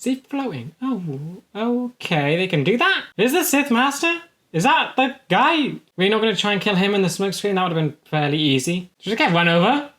Is he floating? Oh, okay, they can do that. Is the Sith Master? Is that the guy? We're not going to try and kill him in the smoke screen? That would have been fairly easy. Should I get run over?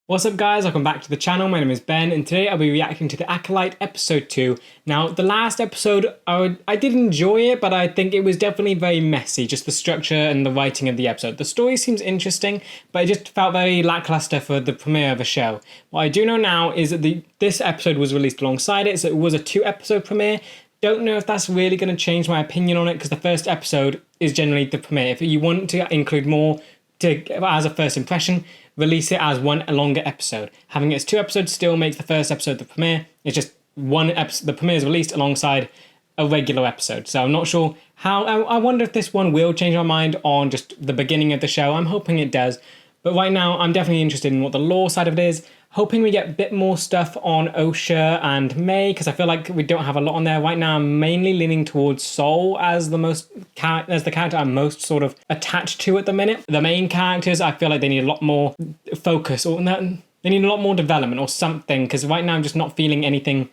What's up guys, welcome back to the channel. My name is Ben and today I'll be reacting to the Acolyte episode 2. Now the last episode, I did enjoy it, but I think it was definitely very messy, just the structure and the writing of the episode. The story seems interesting, but it just felt very lackluster for the premiere of a show. What I do know now is that this episode was released alongside it, so it was a 2-episode premiere. Don't know if that's really going to change my opinion on it, because the first episode is generally the premiere. If you want to include more as a first impression, release it as one longer episode. Having it as 2 episodes still makes the first episode the premiere. It's just one episode. The premiere is released alongside a regular episode. So I'm not sure how. I wonder if this one will change my mind on just the beginning of the show. I'm hoping it does. But right now, I'm definitely interested in what the lore side of it is. Hoping we get a bit more stuff on Osha and May, because I feel like we don't have a lot on there. Right now, I'm mainly leaning towards Sol as the character I'm most sort of attached to at the minute. The main characters, I feel like they need a lot more focus, or they need a lot more development or something, because right now I'm just not feeling anything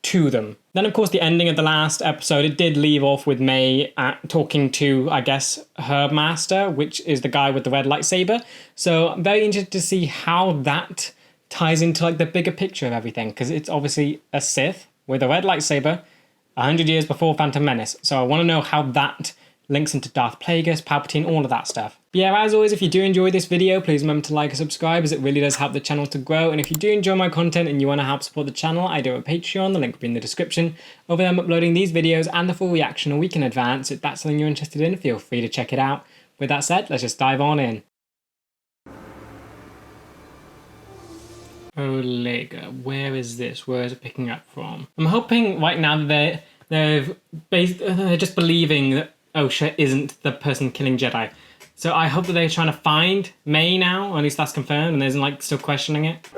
to them. Then of course the ending of the last episode, it did leave off with May talking to, I guess, her master, which is the guy with the red lightsaber. So I'm very interested to see how that ties into like the bigger picture of everything, because it's obviously a Sith with a red lightsaber 100 years before Phantom Menace. So I want to know how that links into Darth Plagueis, Palpatine, all of that stuff. But yeah, as always, if you do enjoy this video, please remember to like and subscribe, as it really does help the channel to grow. And if you do enjoy my content and you want to help support the channel, I do have a Patreon, the link will be in the description. Over there I'm uploading these videos and the full reaction a week in advance. If that's something you're interested in, feel free to check it out. With that said, let's just dive on in. Olega, where is this? Where is it picking up from? I'm hoping right now that they're just believing that Osha isn't the person killing Jedi. So I hope that they're trying to find May now, or at least that's confirmed, and there's like still questioning it.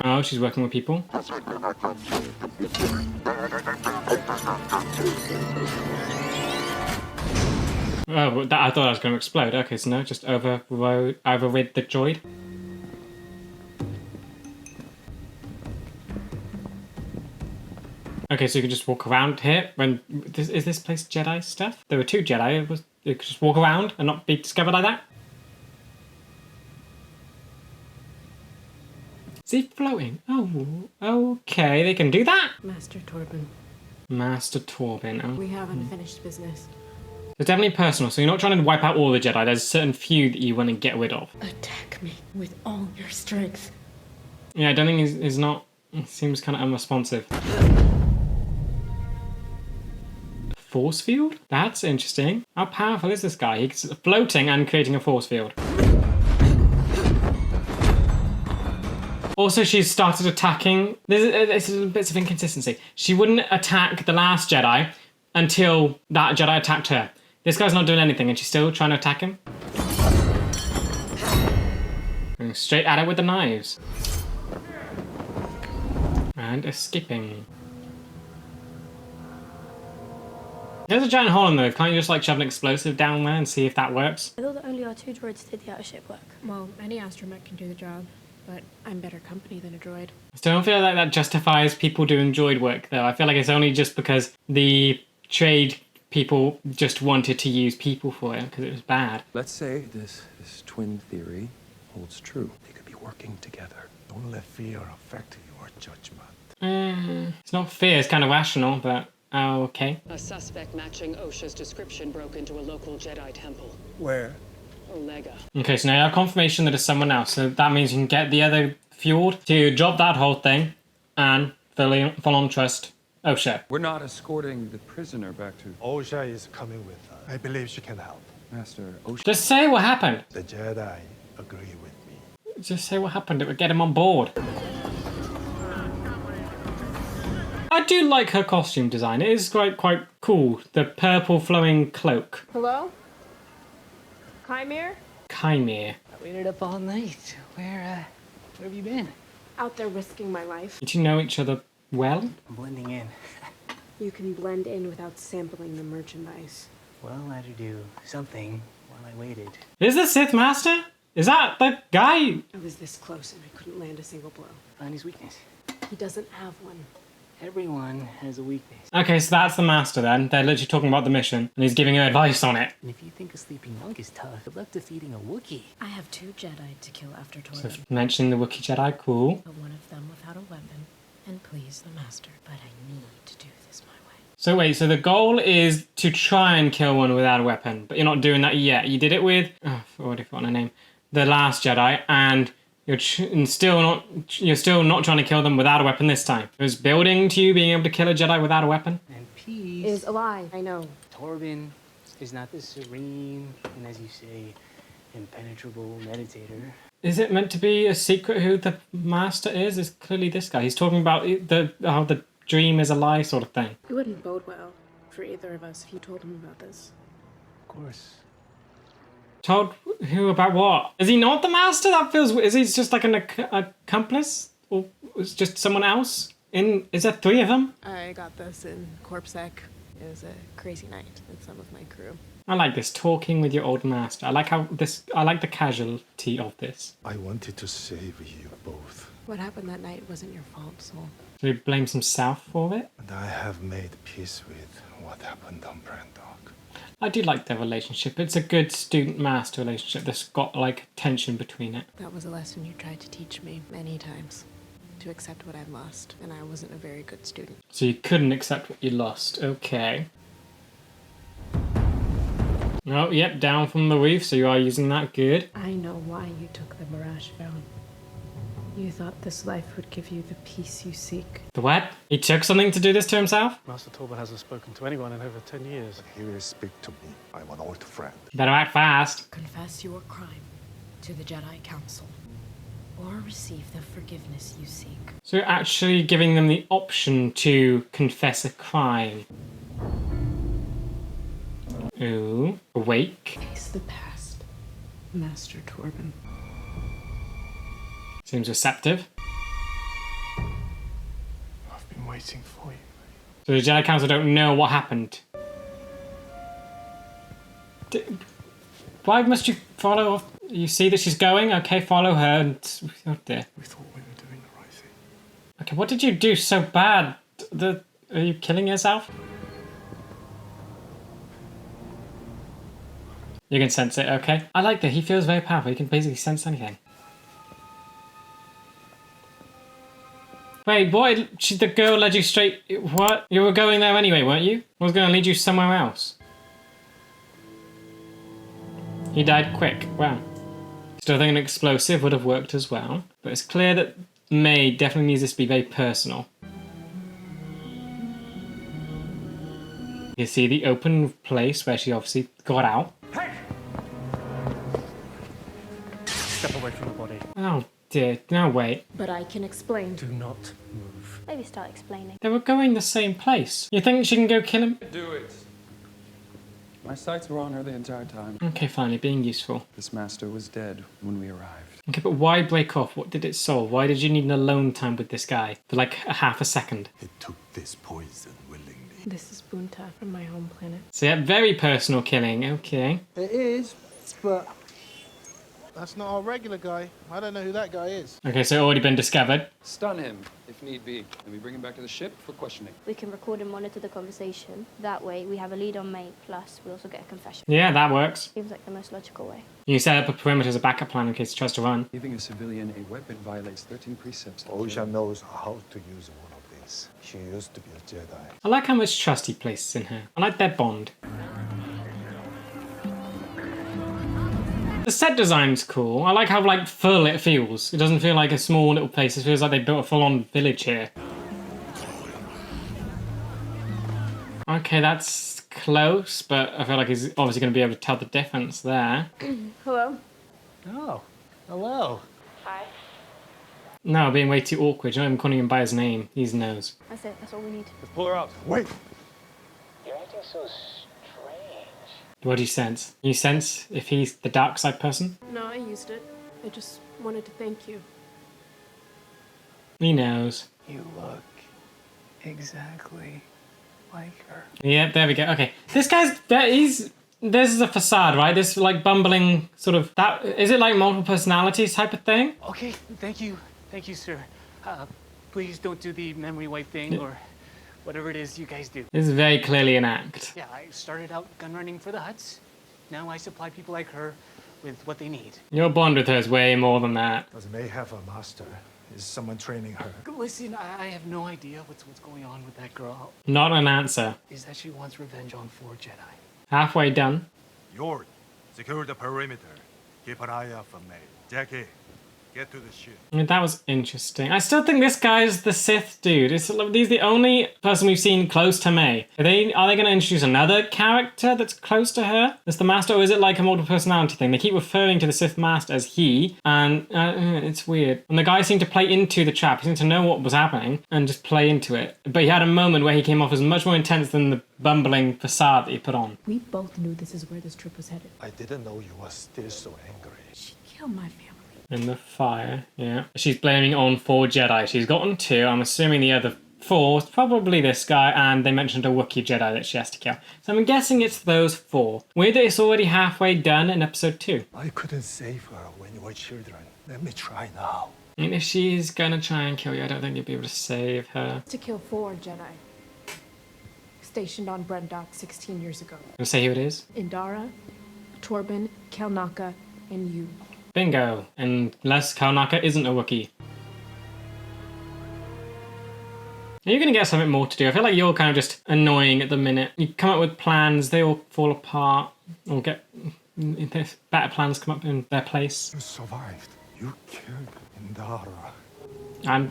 Oh, she's working with people. Oh, I thought I was going to explode. Okay, so no, just overrid the droid. Okay, so you can just walk around here. Is this place Jedi stuff? There were 2 Jedi. You could just walk around and not be discovered like that. Is he floating? Oh, okay, they can do that. Master Torben. Master Torben. Oh. We have unfinished business. It's definitely personal, so you're not trying to wipe out all the Jedi. There's a certain few that you want to get rid of. Attack me with all your strength. Yeah, I don't think he's not. He seems kind of unresponsive. Force field? That's interesting. How powerful is this guy? He's floating and creating a force field. Also, she's started attacking. There's bits of inconsistency. She wouldn't attack the last Jedi until that Jedi attacked her. This guy's not doing anything and she's still trying to attack him. Going straight at it with the knives. And escaping. There's a giant hole in there. Can't you just like shove an explosive down there and see if that works? I thought that only our 2 droids did the outer ship work. Well, any astromech can do the job, but I'm better company than a droid. I still don't feel like that justifies people doing droid work though. I feel like it's only just because the trade people just wanted to use people for it because it was bad. Let's say this twin theory holds true. They could be working together. Don't let fear affect your judgment. It's not fear, it's kind of rational, but okay. A suspect matching Osha's description broke into a local Jedi temple. Where? Olega. Okay, so now you have confirmation that it's someone else, so that means you can get the other fjord to drop that whole thing and full on trust Osha. We're not escorting the prisoner back to... Osha is coming with us. I believe she can help. Master Osha. Just say what happened. The Jedi agree with me. Just say what happened. It would get him on board. I do like her costume design. It is quite cool. The purple flowing cloak. Hello? Chimere? Chimere. I waited up all night. Where have you been? Out there risking my life. Did you know each other well? I'm blending in. You can blend in without sampling the merchandise. Well, I had to do something while I waited. Is the Sith Master? Is that the guy? I was this close and I couldn't land a single blow. Find his weakness. He doesn't have one. Everyone has a weakness. Okay, so that's the master then. They're literally talking about the mission, and he's giving her advice on it. And if you think a sleeping monk is tough, good luck defeating a Wookiee. I have 2 Jedi to kill after So Torben. mentioning the Wookiee Jedi, cool. But one of them without a weapon and please the master. But I need to do this my way. So wait, so the goal is to try and kill one without a weapon, but you're not doing that yet. You did it with, oh, I've already forgotten her name, The Last Jedi, and you're still not trying to kill them without a weapon this time. It was building to you being able to kill a Jedi without a weapon. And peace. Is a lie. I know. Torben is not the serene and, as you say, impenetrable meditator. Is it meant to be a secret who the master is? It's clearly this guy. He's talking about how the dream is a lie sort of thing. It wouldn't bode well for either of us if you told him about this. Of course. Told who about what? Is he not the master? That feels... Is he just like an accomplice? Or is just someone else? Is there 3 of them? I got this in CorpSec. It was a crazy night with some of my crew. I like this, talking with your old master. I like the casualty of this. I wanted to save you both. What happened that night wasn't your fault, Soul. So he blames himself for it? And I have made peace with what happened on Brandok. I do like their relationship. It's a good student-master relationship that's got, like, tension between it. That was a lesson you tried to teach me many times. To accept what I'd lost, and I wasn't a very good student. So you couldn't accept what you lost. Okay. Oh, yep, down from the roof, so you are using that. Good. I know why you took the Mirage Vow. You thought this life would give you the peace you seek. The what? He took something to do this to himself? Master Torben hasn't spoken to anyone in over 10 years. Here, speak to me. I'm an old friend. Better act fast. Confess your crime to the Jedi Council, or receive the forgiveness you seek. So you're actually giving them the option to confess a crime. Ooh. Awake. Face the past, Master Torben. Seems receptive. I've been waiting for you. So the Jedi Council don't know what happened. Why must you follow? You see that she's going? Okay, follow her. And, oh dear. We thought we were doing the right thing. Okay, what did you do so bad? Are you killing yourself? You can sense it, okay? I like that. He feels very powerful. He can basically sense anything. Wait, what? The girl led you straight... What? You were going there anyway, weren't you? I was going to lead you somewhere else. He died quick. Wow. Still think an explosive would have worked as well. But it's clear that May definitely needs this to be very personal. You see the open place where she obviously got out. Hey! Step away from the body. Oh dear, no wait. But I can explain. Do not move. Maybe start explaining. They were going the same place. You think she can go kill him? Do it. My sights were on her the entire time. Okay, finally, being useful. This master was dead when we arrived. Okay, but why break off? What did it solve? Why did you need an alone time with this guy for like a half a second? He took this poison willingly. This is Bunta from my home planet. So yeah, very personal killing. Okay. It is, but that's not our regular guy. I don't know who that guy is. Okay, so already been discovered. Stun him, if need be. And we bring him back to the ship for questioning. We can record and monitor the conversation. That way, we have a lead on May, plus we also get a confession. Yeah, that works. Seems like the most logical way. You can set up a perimeter as a backup plan in case he tries to run. Giving a civilian a weapon violates 13 precepts. Osha knows how to use one of these. She used to be a Jedi. I like how much trust he places in her. I like their bond. The set design's cool. I like how like full it feels. It doesn't feel like a small little place. It feels like they built a full-on village here. Okay, that's close, but I feel like he's obviously going to be able to tell the difference there. Hello? Oh, hello. Hi. No, being way too awkward. You're not even calling him by his name. He knows. That's it. That's all we need. Let's pull her out. Wait! You're acting so strange. What do you sense? You sense if he's the dark side person? No, I used it. I just wanted to thank you. He knows. You look exactly like her. Yeah, there we go. Okay, this guy's... this is a facade, right? This like bumbling sort of that. Is it like multiple personalities type of thing? Okay, thank you, sir. Please don't do the memory wipe thing or whatever it is you guys do. This is very clearly an act. Yeah, I started out gun running for the Huts. Now I supply people like her with what they need. Your bond with her is way more than that. Does May have a master? Is someone training her? Listen, I have no idea what's going on with that girl. Not an answer. Is that she wants revenge on 4 Jedi. Halfway done. Yord, secure the perimeter. Keep an eye out for May. Jackie, get to the ship. I mean, that was interesting. I still think this guy's the Sith dude. He's the only person we've seen close to May. Are they going to introduce another character that's close to her? As the Master, or is it like a multiple personality thing? They keep referring to the Sith Master as he, and it's weird. And the guy seemed to play into the trap. He seemed to know what was happening and just play into it. But he had a moment where he came off as much more intense than the bumbling facade that he put on. We both knew this is where this trip was headed. I didn't know you were still so angry. She killed my family. In the fire, yeah. She's blaming on 4 Jedi. She's gotten 2. I'm assuming the other 4 is probably this guy, and they mentioned a Wookiee Jedi that she has to kill. So I'm guessing it's those 4. Weird that it's already halfway done in episode 2. I couldn't save her when you were children. Let me try now. And if she's gonna try and kill you, I don't think you'll be able to save her. To kill 4 Jedi. Stationed on Brendok 16 years ago. I'll say who it is. Indara, Torben, Kelnaka, and you. Bingo. Unless Kalnaka isn't a Wookiee. You're going to get something more to do. I feel like you're kind of just annoying at the minute. You come up with plans, they all fall apart. Or get better plans come up in their place. You survived. You killed Indara. And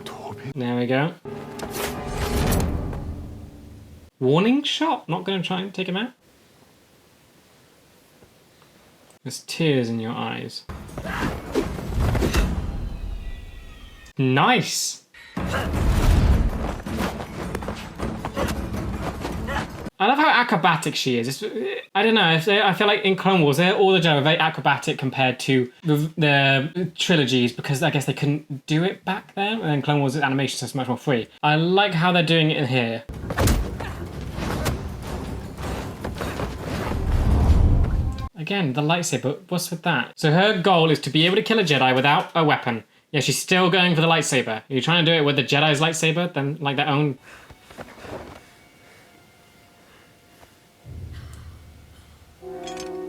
there we go. Warning shot? Not going to try and take him out? There's tears in your eyes. Nice! I love how acrobatic she is. I don't know, I feel like in Clone Wars, all the Jedi are very acrobatic compared to the trilogies, because I guess they couldn't do it back then, and then Clone Wars' animation is much more free. I like how they're doing it in here. Again, the lightsaber, what's with that? So her goal is to be able to kill a Jedi without a weapon. Yeah, she's still going for the lightsaber. Are you trying to do it with the Jedi's lightsaber, then like their own?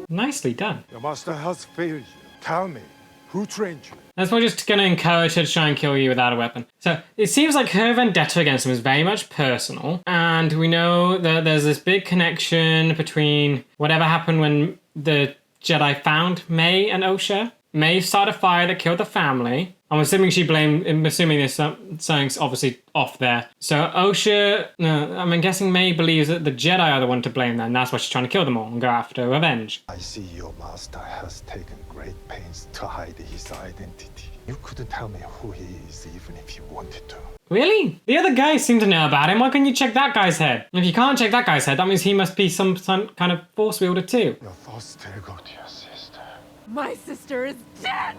Nicely done. Your master has failed you. Tell me, who trained you? That's probably just going to encourage her to try and kill you without a weapon. So it seems like her vendetta against him is very much personal. And we know that there's this big connection between whatever happened when the Jedi found May and Osha. May started a fire that killed the family. I'm assuming there's something's obviously off there. So Osha, I'm guessing May believes that the Jedi are the one to blame then. And that's why she's trying to kill them all and go after revenge. I see your master has taken great pains to hide his identity. You couldn't tell me who he is even if you wanted to. Really? The other guys seem to know about him. Why couldn't you check that guy's head? If you can't check that guy's head, that means he must be some kind of force wielder too. Your thoughts still go to your sister. My sister is dead!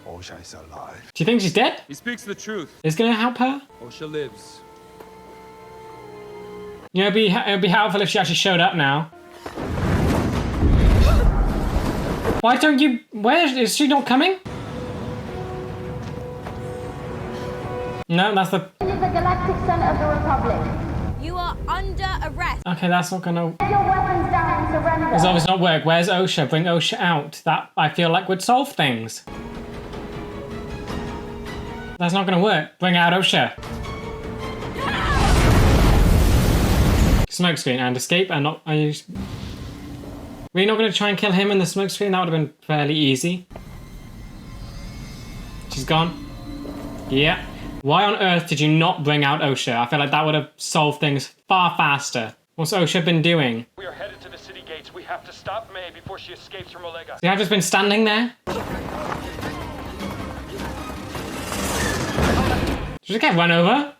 Osha is alive. Do you think she's dead? He speaks the truth. Is it going to help her? Osha lives. You know, it'd be helpful if she actually showed up now. Why don't you... Where is she not coming? No, that's the... This is the Galactic Center of the Republic. You are under arrest. Okay, that's not gonna... Get your weapons down and surrender. It's obviously not work. Where's Osha? Bring Osha out. That, I feel like, would solve things. That's not gonna work. Bring out Osha. Smoke screen and escape and not... Are you... We're not gonna try and kill him in the smoke screen? That would have been fairly easy. She's gone. Yeah. Why on earth did you not bring out Osha? I feel like that would have solved things far faster. What's Osha been doing? We are headed to the city gates. We have to stop May before she escapes from Olega. See, I've just been standing there. Did she get run over?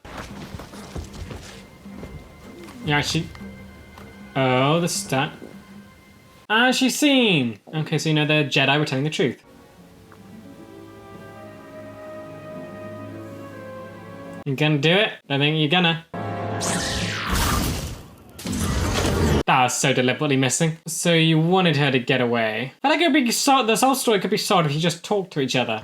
Yeah, she... Oh, the stat. And she's seen. Okay, so you know the Jedi were telling the truth. You gonna do it? I think you're gonna. That was so deliberately missing. So you wanted her to get away. I think it'd be so, this whole story could be solved if you just talk to each other.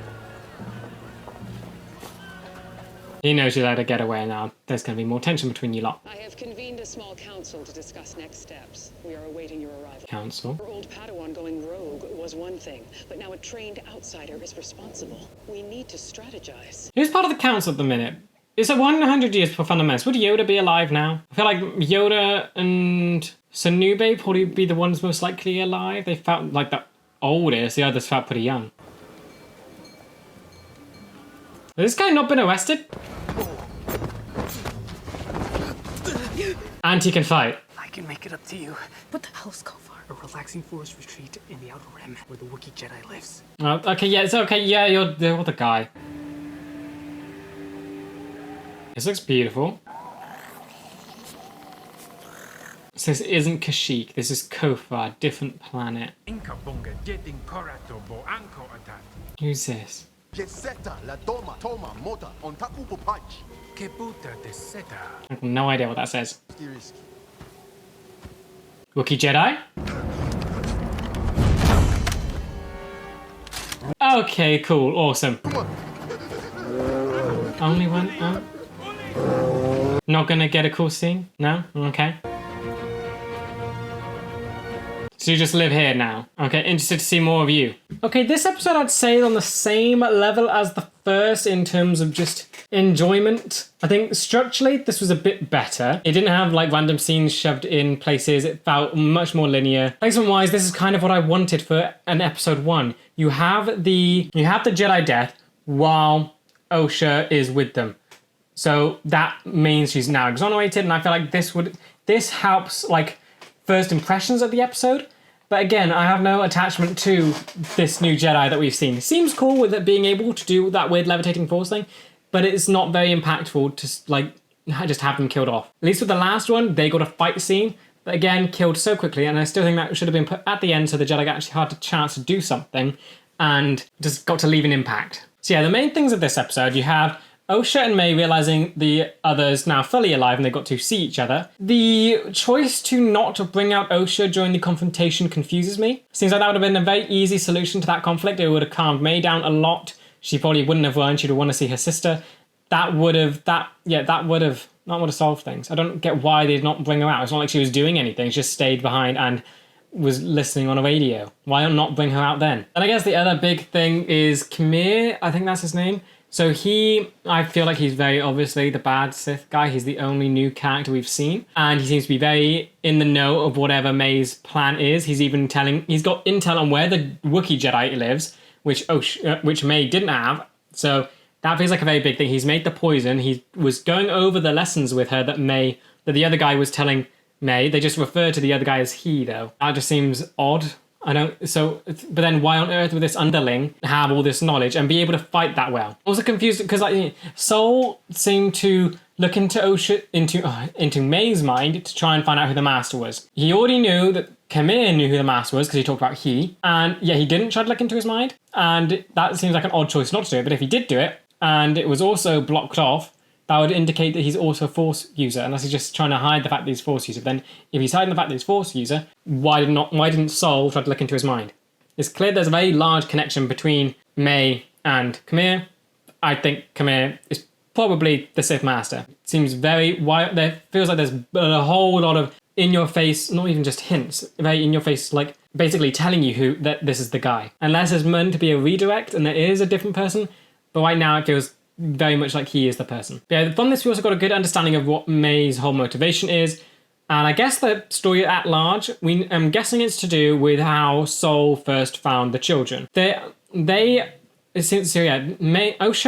He knows you let her get away now. There's going to be more tension between you lot. I have convened a small council to discuss next steps. We are awaiting your arrival. Council? Our old Padawan going rogue was one thing, but now a trained outsider is responsible. We need to strategize. Who's part of the council at the minute? It's 100 years before Fundamentals. Would Yoda be alive now? I feel like Yoda and Sanube probably be the ones most likely alive. They felt like the oldest. The others felt pretty young. Has this guy not been arrested? And he can fight. I can make it up to you. What the hell's Kofar? A relaxing forest retreat in the Outer Rim, where the Wookiee Jedi lives. Oh, okay, yeah, it's okay. Yeah, you're the guy. This looks beautiful. So this isn't Kashyyyk. This is Kofar, different planet. Who's this? I have no idea what that says. Wookiee Jedi? Okay, cool, awesome. Only one? Oh. Not gonna get a cool scene? No? Okay. So you just live here now. Okay, interested to see more of you. Okay, this episode I'd say is on the same level as the first in terms of just enjoyment. I think structurally this was a bit better. It didn't have like random scenes shoved in places. It felt much more linear. Placement-wise, this is kind of what I wanted for an episode 1. You have the Jedi death while Osha is with them. So that means she's now exonerated, and I feel like this helps like first impressions of the episode. But again, I have no attachment to this new Jedi that we've seen. It seems cool with it being able to do that weird levitating force thing, but it's not very impactful to like just have them killed off. At least with the last one, they got a fight scene, but again, killed so quickly, and I still think that should have been put at the end so the Jedi actually had a chance to do something and just got to leave an impact. So yeah, the main things of this episode, you have Osha and May realizing the other's now fully alive and they got to see each other. The choice to not bring out Osha during the confrontation confuses me. Seems like that would have been a very easy solution to that conflict. It would have calmed May down a lot. She probably wouldn't have run. She'd want to see her sister. That would have solved things. I don't get why they did not bring her out. It's not like she was doing anything. She just stayed behind and was listening on a radio. Why not bring her out then? And I guess the other big thing is Khmer. I think that's his name. So I feel like he's very obviously the bad Sith guy. He's the only new character we've seen. And he seems to be very in the know of whatever May's plan is. He's got intel on where the Wookiee Jedi lives, which May didn't have. So that feels like a very big thing. He's made the poison. He was going over the lessons with her that the other guy was telling May. They just refer to the other guy as he, though. That just seems odd. But then why on earth would this underling have all this knowledge and be able to fight that well? Also confused because like Sol seemed to look into Osha, into May's mind to try and find out who the master was. He already knew that Khmer knew who the master was because he talked about he, and yeah, he didn't try to look into his mind, and that seems like an odd choice not to do it. But if he did do it and it was also blocked off, that would indicate that he's also a Force user, unless he's just trying to hide the fact that he's a Force user. Then, if he's hiding the fact that he's a Force user, why didn't Sol try to look into his mind? It's clear there's a very large connection between May and Khmer. I think Khmer is probably the Sith Master. It seems there feels like there's a whole lot of in-your-face, not even just hints, very in-your-face, like basically telling you that this is the guy. Unless it's meant to be a redirect and there is a different person, but right now it feels very much like he is the person. But yeah, from this we also got a good understanding of what May's whole motivation is, and I guess the story at large, I'm guessing it's to do with how Sol first found the children. Osha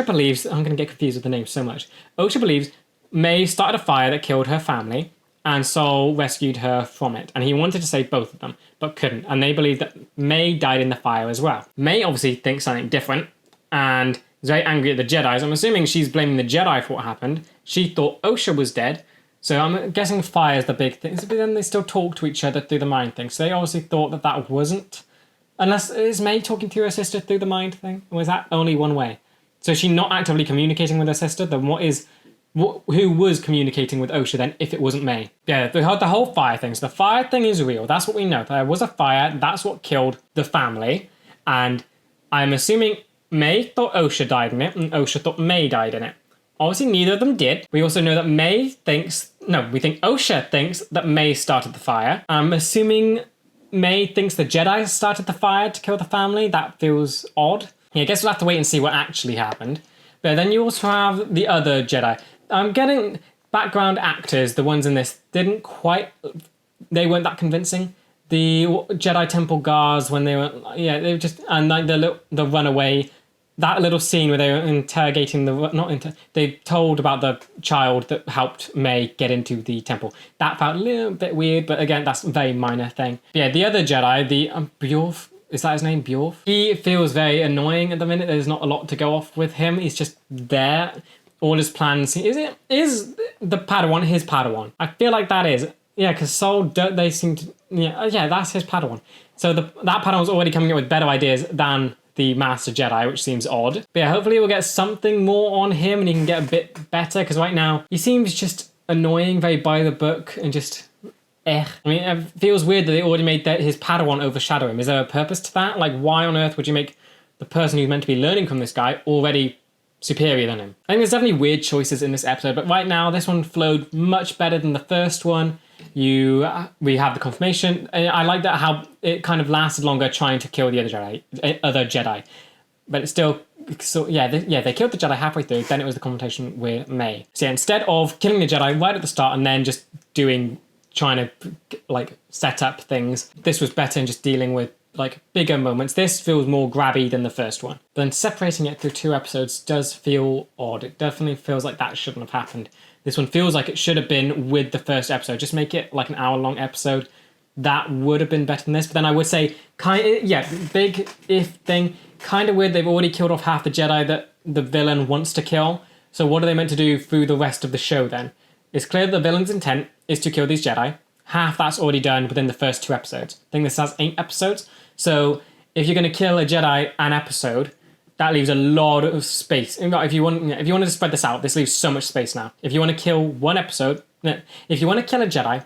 believes, I'm going to get confused with the name so much. Osha believes May started a fire that killed her family, and Sol rescued her from it, and he wanted to save both of them, but couldn't, and they believe that May died in the fire as well. May obviously thinks something different, and is very angry at the Jedi. So I'm assuming she's blaming the Jedi for what happened. She thought Osha was dead. So I'm guessing fire is the big thing. But then they still talk to each other through the mind thing. So they obviously thought that wasn't. Unless, is May talking to her sister through the mind thing? Or is that only one way? So is she not actively communicating with her sister? Then what is who was communicating with Osha then if it wasn't May? Yeah, they had the whole fire thing. So the fire thing is real. That's what we know. There was a fire. That's what killed the family. And I'm assuming May thought Osha died in it, and Osha thought May died in it. Obviously, neither of them did. We also know that we think Osha thinks that May started the fire. I'm assuming May thinks the Jedi started the fire to kill the family. That feels odd. Yeah, I guess we'll have to wait and see what actually happened. But then you also have the other Jedi. I'm getting background actors, the ones in this, they weren't that convincing. The Jedi Temple guards, when they were, they were just, and like the runaway, that little scene where they were interrogating they told about the child that helped May get into the temple. That felt a little bit weird, but again, that's a very minor thing. But yeah, the other Jedi, the Bjorf, is that his name, Bjorf? He feels very annoying at the minute. There's not a lot to go off with him. He's just there. All his plans. Is the Padawan his Padawan? I feel like that is. Yeah, because Soul, they seem to... Yeah, that's his Padawan. So that Padawan's already coming up with better ideas than the Master Jedi, which seems odd. But yeah, hopefully we'll get something more on him and he can get a bit better, because right now he seems just annoying, very by the book, and just... I mean, it feels weird that they already made his Padawan overshadow him. Is there a purpose to that? Like, why on earth would you make the person who's meant to be learning from this guy already superior than him? I think there's definitely weird choices in this episode, but right now this one flowed much better than the first one. We have the confirmation. I like that how it kind of lasted longer trying to kill the other Jedi. But it's still, so they killed the Jedi halfway through, then it was the confrontation with May. So yeah, instead of killing the Jedi right at the start and then just trying to like set up things, this was better in just dealing with like bigger moments. This feels more grabby than the first one. But then separating it through 2 episodes does feel odd. It definitely feels like that shouldn't have happened. This one feels like it should have been with the first episode. Just make it like an hour-long episode. That would have been better than this. But then I would say, big if thing. Kind of weird they've already killed off half the Jedi that the villain wants to kill. So what are they meant to do through the rest of the show then? It's clear that the villain's intent is to kill these Jedi. Half that's already done within the first 2 episodes. I think this has 8 episodes. So if you're going to kill a Jedi an episode, that leaves a lot of space. If you wanted to spread this out, this leaves so much space now. If you want to kill one episode, if you want to kill a Jedi,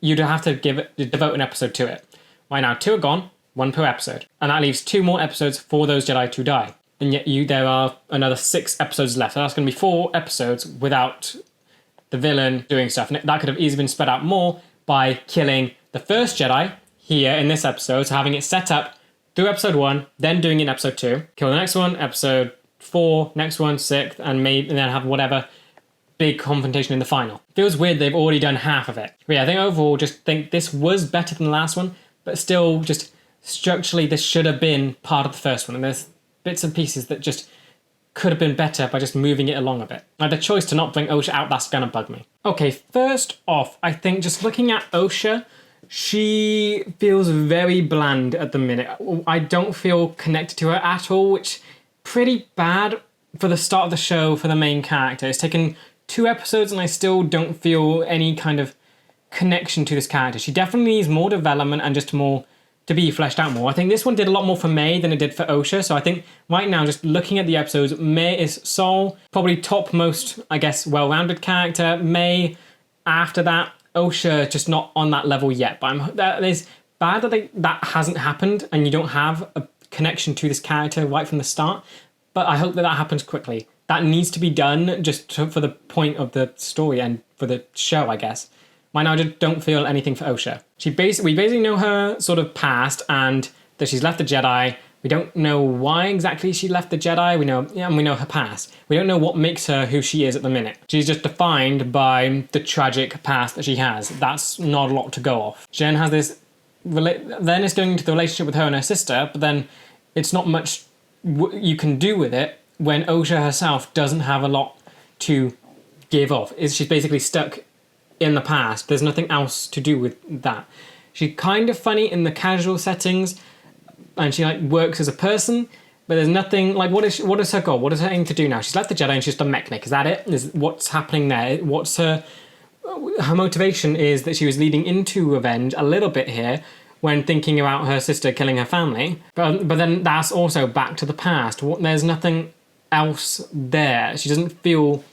you'd have to devote an episode to it. Right now, 2 are gone, 1 per episode. And that leaves 2 more episodes for those Jedi to die. And yet there are another 6 episodes left. So that's going to be 4 episodes without the villain doing stuff. And that could have easily been spread out more by killing the first Jedi here in this episode. So having it set up through episode 1, then doing it in episode 2. Kill the next one, episode 4, next one, 6th, and then have whatever big confrontation in the final. Feels weird they've already done half of it. But yeah, I think overall, just think this was better than the last one, but still just structurally this should have been part of the first one. And there's bits and pieces that just could have been better by just moving it along a bit. Like the choice to not bring Osha out, that's gonna bug me. Okay, first off, I think just looking at Osha, she feels very bland at the minute. I don't feel connected to her at all, which pretty bad for the start of the show for the main character. It's taken 2 episodes and I still don't feel any kind of connection to this character. She definitely needs more development and just more to be fleshed out more. I think this one did a lot more for May than it did for Osha. So I think right now, just looking at the episodes, May is Sol, probably top most, I guess, well-rounded character. May, after that, Osha just not on that level yet. But it's bad that that hasn't happened and you don't have a connection to this character right from the start. But I hope that happens quickly. That needs to be done just for the point of the story and for the show, I guess. Right now, I just don't feel anything for Osha. We basically know her sort of past and that she's left the Jedi. We don't know why exactly she left the Jedi. We know her past. We don't know what makes her who she is at the minute. She's just defined by the tragic past that she has. That's not a lot to go off. She then has this... Then it's going into the relationship with her and her sister, but then it's not much you can do with it when Osha herself doesn't have a lot to give off. She's basically stuck in the past. There's nothing else to do with that. She's kind of funny in the casual settings, and she like works as a person, but there's nothing like what is her goal? What is her aim to do now? She's left the Jedi and she's just a mechanic. Is that it? Is what's happening there? What's her motivation is that she was leading into revenge a little bit here when thinking about her sister killing her family, but then that's also back to the past. There's nothing else there. She doesn't feel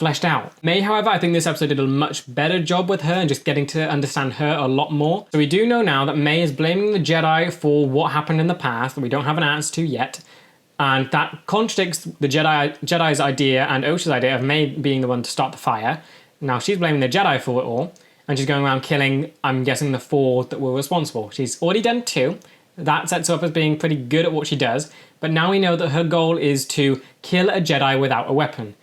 fleshed out. May, however, I think this episode did a much better job with her and just getting to understand her a lot more. So we do know now that May is blaming the Jedi for what happened in the past that we don't have an answer to yet. And that contradicts the Jedi's idea and Osha's idea of May being the one to start the fire. Now she's blaming the Jedi for it all. And she's going around killing, I'm guessing, the 4 that were responsible. She's already done 2. That sets her up as being pretty good at what she does. But now we know that her goal is to kill a Jedi without a weapon.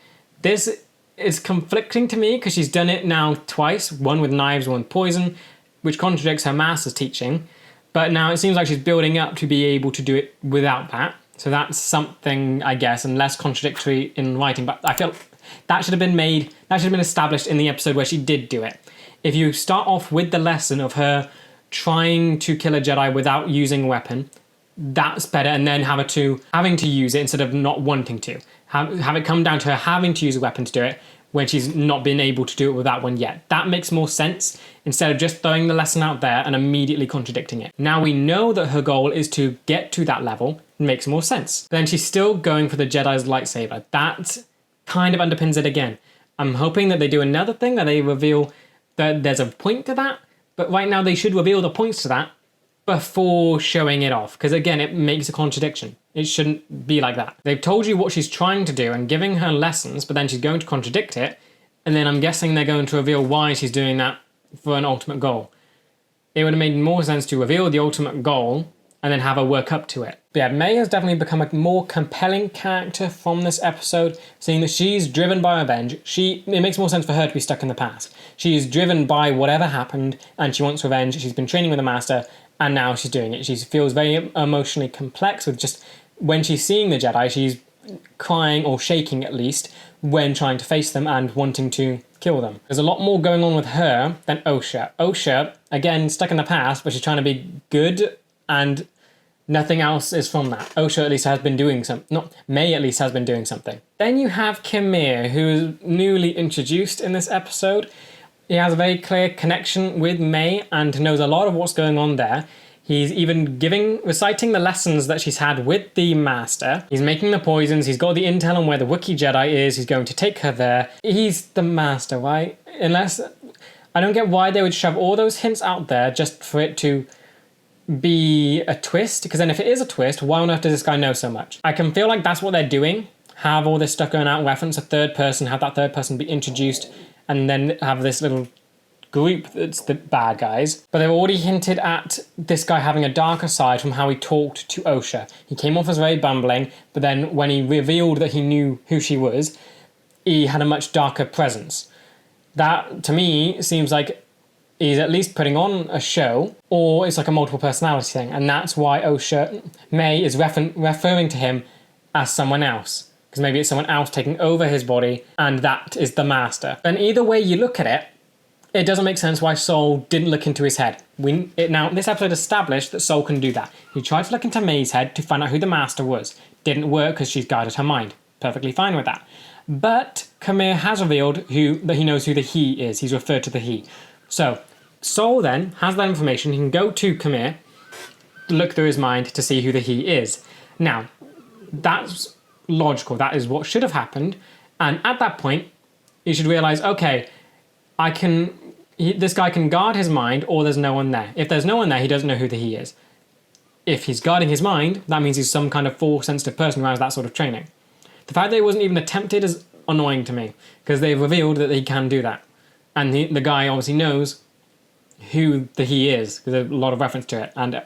This is conflicting to me because she's done it now twice. One with knives, one with poison, which contradicts her master's teaching. But now it seems like she's building up to be able to do it without that. So that's something, I guess, and less contradictory in writing. But I feel that should have been established in the episode where she did do it. If you start off with the lesson of her trying to kill a Jedi without using a weapon, that's better, and then having to use it instead of not wanting to. Have it come down to her having to use a weapon to do it when she's not been able to do it without one yet. That makes more sense instead of just throwing the lesson out there and immediately contradicting it. Now we know that her goal is to get to that level. It makes more sense. Then she's still going for the Jedi's lightsaber. That kind of underpins it again. I'm hoping that they do another thing, that they reveal that there's a point to that, but right now they should reveal the points to that before showing it off, because again, it makes a contradiction. It shouldn't be like that. They've told you what she's trying to do and giving her lessons, but then she's going to contradict it, and then I'm guessing they're going to reveal why she's doing that for an ultimate goal. It would have made more sense to reveal the ultimate goal and then have her work up to it. But yeah, May has definitely become a more compelling character from this episode, seeing that she's driven by revenge. It makes more sense for her to be stuck in the past. She is driven by whatever happened, and she wants revenge. She's been training with the Master, and now she's doing it. She feels very emotionally complex with just, when she's seeing the Jedi, she's crying, or shaking at least, when trying to face them and wanting to kill them. There's a lot more going on with her than Osha. Osha, again, stuck in the past, but she's trying to be good, and nothing else is from that. Osha at least has been doing May at least has been doing something. Then you have Kimir, who is newly introduced in this episode. He has a very clear connection with May and knows a lot of what's going on there. He's even reciting the lessons that she's had with the Master. He's making the poisons. He's got the intel on where the Wookiee Jedi is. He's going to take her there. He's the Master, right? I don't get why they would shove all those hints out there just for it to be a twist, because then if it is a twist, why on earth does this guy know so much? I can feel like that's what they're doing. Have all this stuff going out, reference a third person, have that third person be introduced, and then have this little group that's the bad guys. But they've already hinted at this guy having a darker side from how he talked to Osha. He came off as very bumbling, but then when he revealed that he knew who she was, he had a much darker presence. That, to me, seems like he's at least putting on a show, or it's like a multiple personality thing, and that's why May is referring to him as someone else, because maybe it's someone else taking over his body, and that is the Master. And either way you look at it, it doesn't make sense why Sol didn't look into his head. Now, this episode established that Sol can do that. He tried to look into May's head to find out who the Master was. Didn't work because she's guided her mind. Perfectly fine with that. But Kimir has revealed that he knows who the he is. He's referred to the he. So, Sol then has that information. He can go to Kimir, look through his mind to see who the he is. Now, that's logical. That is what should have happened. And at that point, you should realise, okay, this guy can guard his mind, or there's no one there. If there's no one there, he doesn't know who the he is. If he's guarding his mind, that means he's some kind of Force-sensitive person who has that sort of training. The fact that it wasn't even attempted is annoying to me, because they've revealed that he can do that. And the guy obviously knows who the he is, because there's a lot of reference to it, and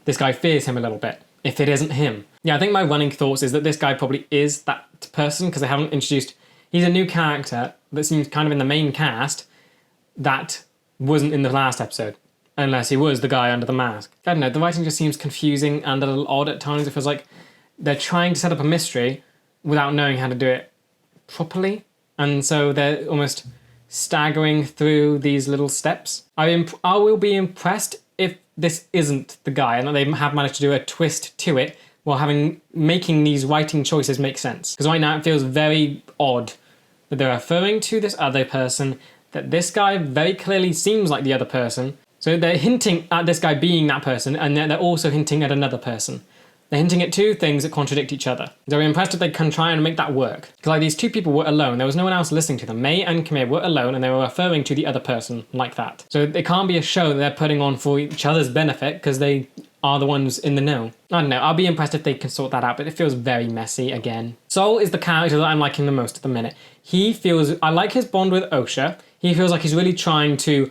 this guy fears him a little bit, if it isn't him. Yeah, I think my running thoughts is that this guy probably is that person, because they haven't introduced... He's a new character that seems kind of in the main cast that wasn't in the last episode, unless he was the guy under the mask. I don't know, the writing just seems confusing and a little odd at times. It feels like they're trying to set up a mystery without knowing how to do it properly, and so they're almost staggering through these little steps. I will be impressed if this isn't the guy, and that they have managed to do a twist to it while making these writing choices make sense. Because right now it feels very odd that they're referring to this other person, that this guy very clearly seems like the other person. So they're hinting at this guy being that person, and they're also hinting at another person. They're hinting at two things that contradict each other. So I'm impressed if they can try and make that work. Because like these two people were alone. There was no one else listening to them. May and Camille were alone and they were referring to the other person like that. So it can't be a show that they're putting on for each other's benefit because they are the ones in the know. I don't know. I'll be impressed if they can sort that out, but it feels very messy again. Sol is the character that I'm liking the most at the minute. I like his bond with Osha. He feels like he's really trying to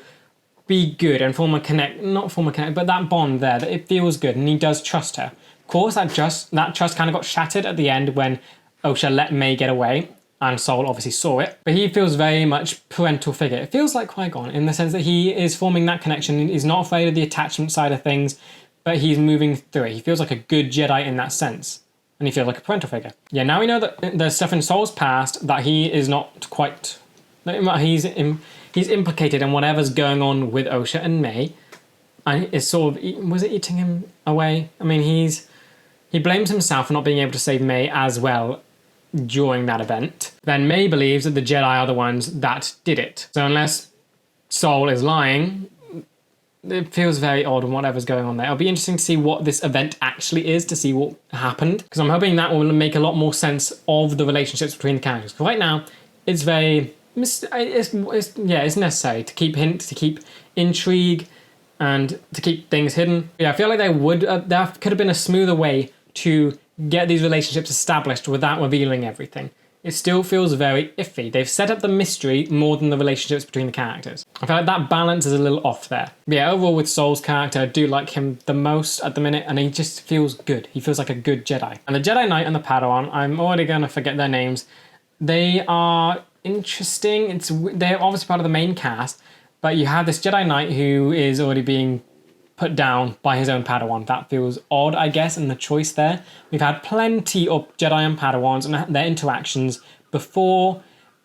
be good and not form a connect, but that bond there, that it feels good and he does trust her. Of course, that trust kind of got shattered at the end when Osha let May get away, and Sol obviously saw it. But he feels very much parental figure. It feels like Qui-Gon in the sense that he is forming that connection. He's not afraid of the attachment side of things, but he's moving through it. He feels like a good Jedi in that sense. And he feels like a parental figure. Yeah, now we know that there's stuff in Sol's past that he is not quite... He's implicated in whatever's going on with Osha and May. And it's sort of... Was it eating him away? I mean, he blames himself for not being able to save May as well during that event. Then May believes that the Jedi are the ones that did it. So unless Sol is lying... It feels very odd and whatever's going on there. It'll be interesting to see what this event actually is, to see what happened. Because I'm hoping that will make a lot more sense of the relationships between the characters. Because right now, it's very... It's necessary to keep hints, to keep intrigue, and to keep things hidden. Yeah, I feel like there could have been a smoother way to get these relationships established without revealing everything. It still feels very iffy. They've set up the mystery more than the relationships between the characters. I feel like that balance is a little off there. But yeah, overall with Sol's character, I do like him the most at the minute, and he just feels good. He feels like a good Jedi. And the Jedi Knight and the Padawan, I'm already going to forget their names. They are interesting. They're obviously part of the main cast, but you have this Jedi Knight who is already being put down by his own Padawan. That feels odd, I guess, in the choice there. We've had plenty of Jedi and Padawans and their interactions before,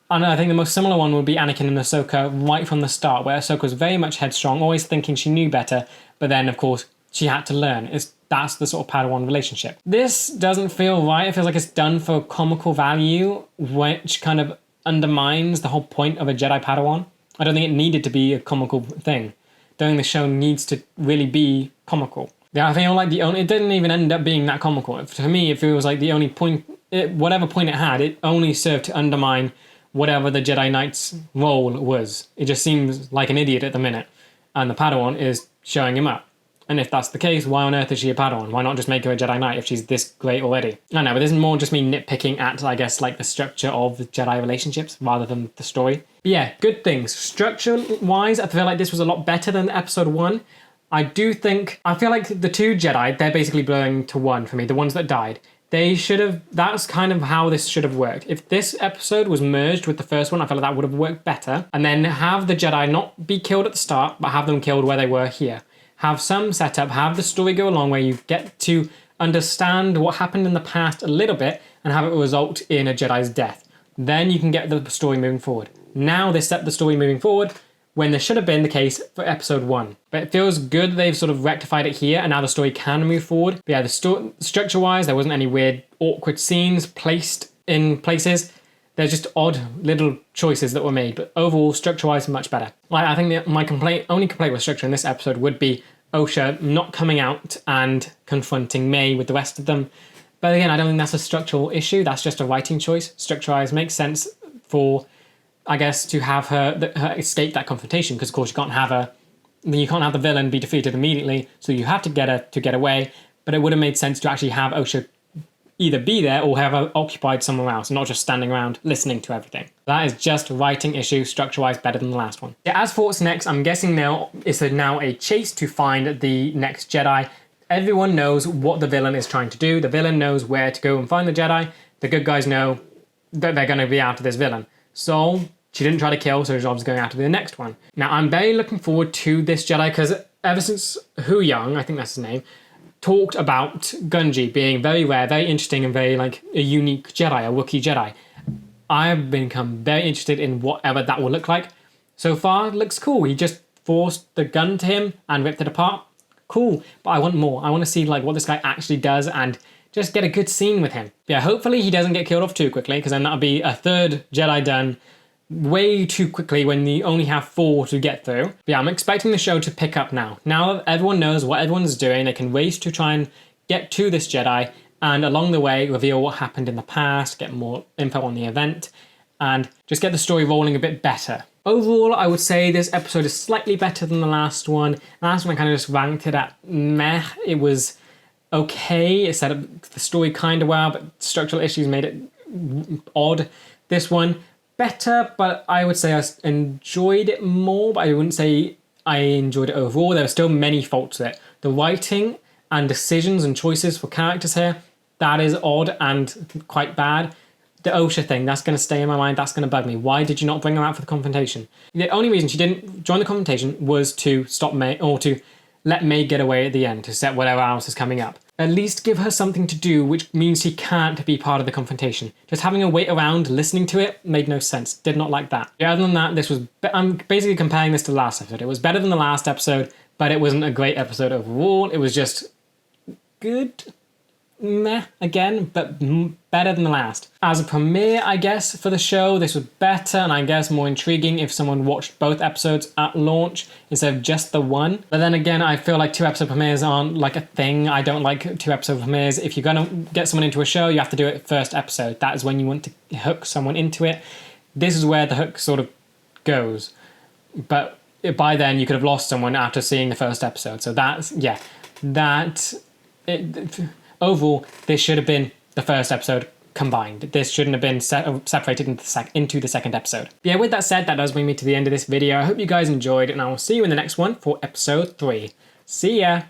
and I think the most similar one would be Anakin and Ahsoka right from the start, where Ahsoka was very much headstrong, always thinking she knew better, but then, of course, she had to learn. That's the sort of Padawan relationship. This doesn't feel right. It feels like it's done for comical value, which kind of undermines the whole point of a Jedi Padawan. I don't think it needed to be a comical thing. Doing the show needs to really be comical. Yeah, I feel like it didn't even end up being that comical. To me, it feels like the only point, whatever point it had, it only served to undermine whatever the Jedi Knight's role was. It just seems like an idiot at the minute, and the Padawan is showing him up. And if that's the case, why on earth is she a Padawan? Why not just make her a Jedi Knight if she's this great already? I know, but this is more just me nitpicking at, I guess, like the structure of the Jedi relationships rather than the story. But yeah, good things. Structure-wise, I feel like this was a lot better than episode 1. I feel like the two Jedi, they're basically blurring to one for me, the ones that died. That's kind of how this should have worked. If this episode was merged with the first one, I feel like that would have worked better. And then have the Jedi not be killed at the start, but have them killed where they were here. Have some setup, have the story go along where you get to understand what happened in the past a little bit and have it result in a Jedi's death. Then you can get the story moving forward. Now they set the story moving forward when this should have been the case for episode 1. But it feels good that they've sort of rectified it here and now the story can move forward. But yeah, structure-wise, there wasn't any weird, awkward scenes placed in places. There's just odd little choices that were made, but overall, structure-wise, much better. I think my only complaint with structure in this episode would be Osha not coming out and confronting May with the rest of them. But again, I don't think that's a structural issue. That's just a writing choice. Structure-wise makes sense for, I guess, to have her escape that confrontation, because of course you can't have the villain be defeated immediately, so you have to get her to get away. But it would have made sense to actually have Osha either be there or have her occupied somewhere else, not just standing around listening to everything. That is just a writing issue, structure-wise better than the last one. Yeah, as for what's next, I'm guessing now it's now a chase to find the next Jedi. Everyone knows what the villain is trying to do. The villain knows where to go and find the Jedi. The good guys know that they're going to be after this villain. So she didn't try to kill, so she's obviously going after the next one. Now, I'm very looking forward to this Jedi because ever since Hu Young, I think that's his name, talked about Gunji being very rare, very interesting, and very like a unique Jedi, a Wookiee Jedi. I've become very interested in whatever that will look like. So far, it looks cool. He just forced the gun to him and ripped it apart. Cool, but I want more. I want to see like what this guy actually does and just get a good scene with him. Yeah, hopefully he doesn't get killed off too quickly, because then that'll be a third Jedi done way too quickly when you only have 4 to get through. But yeah, I'm expecting the show to pick up now. Now that everyone knows what everyone's doing, they can race to try and get to this Jedi, and along the way reveal what happened in the past, get more info on the event, and just get the story rolling a bit better. Overall, I would say this episode is slightly better than the last one. The last one I kind of just ranked it at meh. It was okay. It set up the story kind of well, but structural issues made it odd. This one, better, but I would say I enjoyed it more, but I wouldn't say I enjoyed it overall. There were still many faults with it. The writing and decisions and choices for characters here, that is odd and quite bad. The OSHA thing, that's going to stay in my mind, that's going to bug me. Why did you not bring her out for the confrontation? The only reason she didn't join the confrontation was to stop May, or to let May get away at the end, to set whatever else is coming up. At least give her something to do, which means she can't be part of the confrontation. Just having her wait around, listening to it, made no sense. Did not like that. Other than that, this was, I'm basically comparing this to the last episode. It was better than the last episode, but it wasn't a great episode overall. It was just good. Meh again, but better than the last. As a premiere, I guess, for the show, this was better and I guess more intriguing if someone watched both episodes at launch instead of just the one. But then again, I feel like 2-episode premieres aren't like a thing. I don't like 2-episode premieres. If you're gonna get someone into a show, you have to do it first episode. That is when you want to hook someone into it. This is where the hook sort of goes. But by then, you could have lost someone after seeing the first episode. So that's, yeah, overall, this should have been the first episode combined. This shouldn't have been separated into the second episode. Yeah, with that said, that does bring me to the end of this video. I hope you guys enjoyed, and I will see you in the next one for episode 3. See ya!